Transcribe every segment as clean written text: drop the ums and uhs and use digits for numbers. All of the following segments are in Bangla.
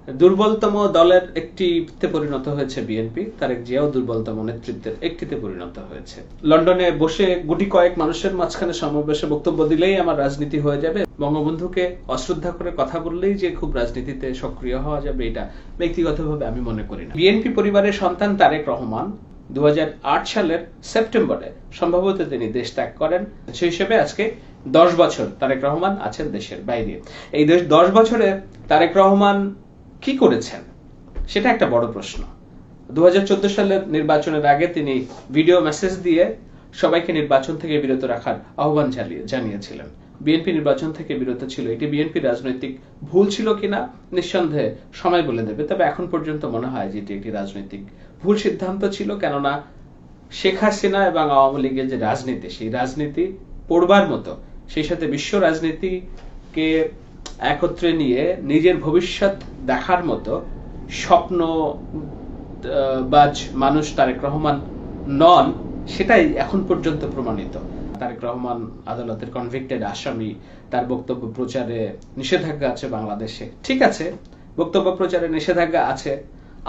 দুর্বলতম দলের একটিতে পরিণত হয়েছে বিএনপি। তারেক জিয়াও দুর্বলতম নেতৃত্বের একটিতে পরিণত হয়েছে। লন্ডনে বসে গুটি কয়েক মানুষের মাঝখানে সমাবেশে বক্তব্য দিলেই আমার রাজনীতি হয়ে যাবে, বঙ্গবন্ধুকে অশ্রদ্ধা করে কথা বললেই যে খুব রাজনীতিতে সক্রিয় হওয়া যাবে, এটা ব্যক্তিগতভাবে আমি মনে করি না। বিএনপি পরিবারের সন্তান তারেক রহমান 2008 সালের সেপ্টেম্বরে সম্ভবত তিনি দেশ ত্যাগ করেন। সেই হিসেবে আজকে 10 বছর তারেক রহমান আছেন দেশের বাইরে। এই 10 বছরে তারেক রহমান কি করেছেন সেটা একটা বড় প্রশ্ন। 2014 সালের নির্বাচনের আগে তিনি ভিডিও মেসেজ দিয়ে সবাইকে নির্বাচন থেকে বিরত রাখার আহ্বান জানিয়েছিলেন। বিএনপি নির্বাচন থেকে বিরত ছিল, এটি বিএনপি রাজনৈতিক ভুল ছিল কিনা নিঃসন্দেহে সময় বলে দেবে, তবে এখন পর্যন্ত মনে হয় যে এটি একটি রাজনৈতিক ভুল সিদ্ধান্ত ছিল। কেননা শেখ হাসিনা এবং আওয়ামী লীগের যে রাজনীতি, সেই রাজনীতি পড়বার মতো, সেই সাথে বিশ্ব রাজনীতিকে একত্রে নিয়ে নিজের ভবিষ্যৎ দেখার মতো স্বপ্নবাজ মানুষ তারেক রহমান নন, সেটাই এখন পর্যন্ত প্রমাণিত। তারেক রহমান আদালতের কনভিক্টেড আসামি, তার বক্তব্য প্রচারে নিষেধাজ্ঞা আছে বাংলাদেশে। ঠিক আছে, বক্তব্য প্রচারে নিষেধাজ্ঞা আছে,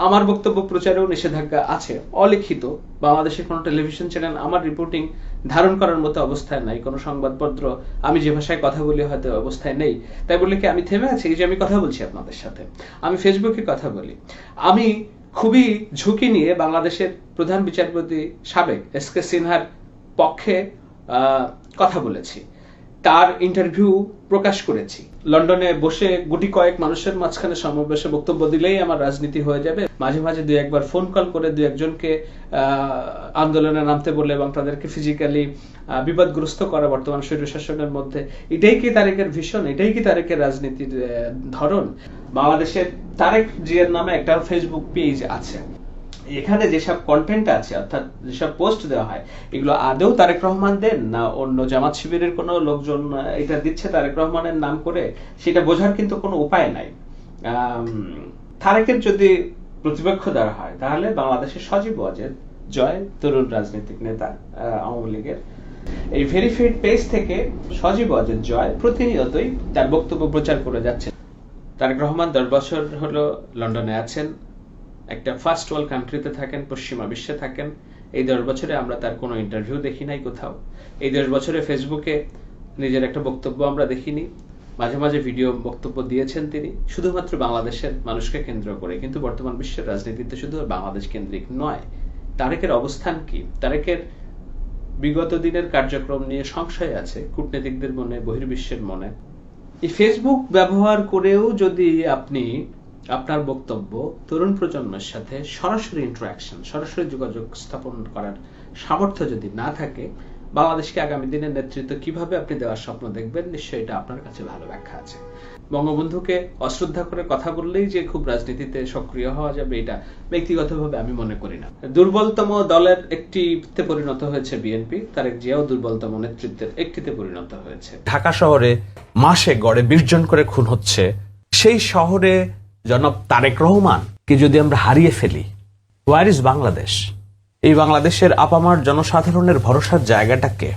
আমার বক্তব্য প্রচারেও নিষেধাজ্ঞা আছে, অলিখিত। বাংলাদেশের কোনো টেলিভিশন চ্যানেল আমার রিপোর্টিং ধারণ করার মতো অবস্থায় নাই, কোনো সংবাদপত্র আমি যে ভাষায় কথা বলি হয়তো অবস্থায় নেই। তাই বলে কি আমি থেমে আছি? এই যে আমি কথা বলছি আপনাদের সাথে, আমি ফেসবুকে কথা বলি, আমি খুবই ঝুঁকি নিয়ে বাংলাদেশের প্রধান বিচারপতি সাবেক এসকে সিনহার পক্ষে কথা বলেছি, তার ইন্টারভিউ প্রকাশ করেছি। লন্ডনে বসে গুটি কয়েক মানুষের মাঝখানে সমাবেশে বক্তব্য দিলেই আমার রাজনীতি হয়ে যাবে, মাঝে মাঝে দুই একবার ফোন কল করে দুই একজনকে আন্দোলনে নামতে বলে এবং তাদেরকে ফিজিক্যালি বিপদগ্রস্ত করা বর্তমান স্বৈরশাসনের মধ্যে, এটাই কি তারেকের ভিশন? এটাই কি তারেকের রাজনীতির ধরন? বাংলাদেশের তারেক জিয়ার নামে একটা ফেসবুক পেজ আছে, এখানে যেসব কন্টেন্ট আছে অর্থাৎ যেসব পোস্ট দেওয়া হয়, এগুলো আদৌ তারেক রহমান দেন না অন্য জামাত শিবিরের কোনো লোকজন এটা দিচ্ছে তারেক রহমানের নাম করে, সেটা বোঝার কিন্তু কোনো উপায় নাই। তারেকের যদি প্রতিপক্ষ দেওয়া হয় তাহলে বাংলাদেশের সজীব ওয়াজেদ জয়, তরুণ রাজনৈতিক নেতা আওয়ামী লীগের, এই ভেরিফাইড পেজ থেকে সজীব ওয়াজেদ জয় প্রতিনিয়তই তার বক্তব্য প্রচার করে যাচ্ছে। তারেক রহমান 10 বছর হলো লন্ডনে আছেন, একটা ফার্স্ট ওয়ার্ল্ড কান্ট্রিতে থাকেন, পশ্চিমা বিশ্বে থাকেন। এই 10 বছরে আমরা তার কোনো ইন্টারভিউ দেখি নাই কোথাও। এই 10 বছরে ফেসবুকে নিজের একটা বক্তব্য আমরা দেখিনি। মাঝে মাঝে ভিডিও বক্তব্য দিয়েছেন তিনি, শুধুমাত্র বাংলাদেশের মানুষকে কেন্দ্র করে। কিন্তু বর্তমান বিশ্বের রাজনীতিতে শুধু বাংলাদেশ কেন্দ্রিক নয়। তারেকের অবস্থান কি? তারেকের বিগত দিনের কার্যক্রম নিয়ে সংশয় আছে কূটনীতিকদের মনে, বহির্বিশ্বের মনে। এই ফেসবুক ব্যবহার করেও যদি আপনি আপনার বক্তব্য তরুণ প্রজন্মের সাথে সরাসরি ইন্টারাকশন, সরাসরি যোগাযোগ স্থাপন করার সামর্থ্য যদি না থাকে, বাংলাদেশকে আগামী দিনের নেতৃত্ব কিভাবে আপনি দেওয়ার স্বপ্ন দেখবেন, নিশ্চয়ই এটা আপনার কাছে ভালো ব্যাখ্যা আছে। বঙ্গবন্ধুকে অশ্রদ্ধা করে কথা বললেই যে খুব রাজনীতিতে সক্রিয় হওয়া যাবে, এটা ব্যক্তিগতভাবে আমি মনে করি না। দুর্বলতম দলের একটিতে পরিণত হয়েছে বিএনপি। তারেক জিয়াও দুর্বলতম নেতৃত্বের একটিতে পরিণত হয়েছে। ঢাকা শহরে মাসে গড়ে 20 জন করে খুন হচ্ছে, সেই শহরে জনাব তারেক রহমানকে যদি আমরা হারিয়ে ফেলি, হোয়ার ইজ বাংলাদেশ? এই বাংলাদেশের আপামার জনসাধারণের ভরসার জায়গাটাকে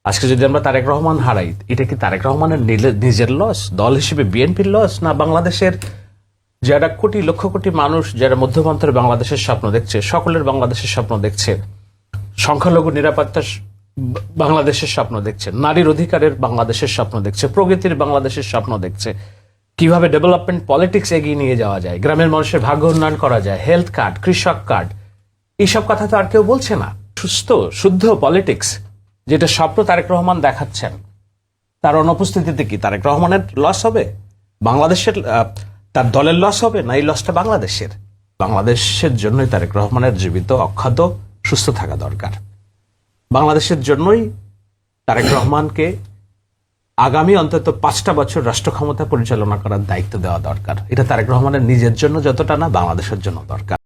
আজকে যদি আমরা তারেক রহমান হারাই, এটা কি তারেক রহমানের নিজের লস, দল হিসেবে বিএনপির লস, না বাংলাদেশের যারা কোটি লক্ষ কোটি মানুষ যারা মধ্যপ্রান্তের বাংলাদেশের স্বপ্ন দেখছে, সকলের বাংলাদেশের স্বপ্ন দেখছে, সংখ্যালঘু নিরাপত্তার বাংলাদেশের স্বপ্ন দেখছে, নারীর অধিকারের বাংলাদেশের স্বপ্ন দেখছে, প্রগতির বাংলাদেশের স্বপ্ন দেখছে, কিভাবে ডেভেলপমেন্ট পলিটিক্স এগিয়ে নিয়ে যাওয়া যায়, গ্রামের মানুষের ভাগ্য উন্নয়ন করা যায়, হেলথ কার্ড, কৃষক কার্ড, এইসব কথা তো আর কেউ বলছে না। সুস্থ শুদ্ধ পলিটিক্স যেটা স্বপ্ন তারেক রহমান দেখাচ্ছেন, তার অনুপস্থিতিতে কি তারেক রহমানের লস হবে, বাংলাদেশের তার দলের লস হবে, না এই লসটা বাংলাদেশের? বাংলাদেশের জন্যই তারেক রহমানের জীবিত অক্ষত সুস্থ থাকা দরকার। বাংলাদেশের জন্যই তারেক রহমানকে আগামী অন্তত 5টা বছর রাষ্ট্র ক্ষমতা পরিচালনা করার দায়িত্ব দেওয়া দরকার। এটা তারেক রহমানের নিজের জন্য যতটা না, বাংলাদেশের জন্য দরকার।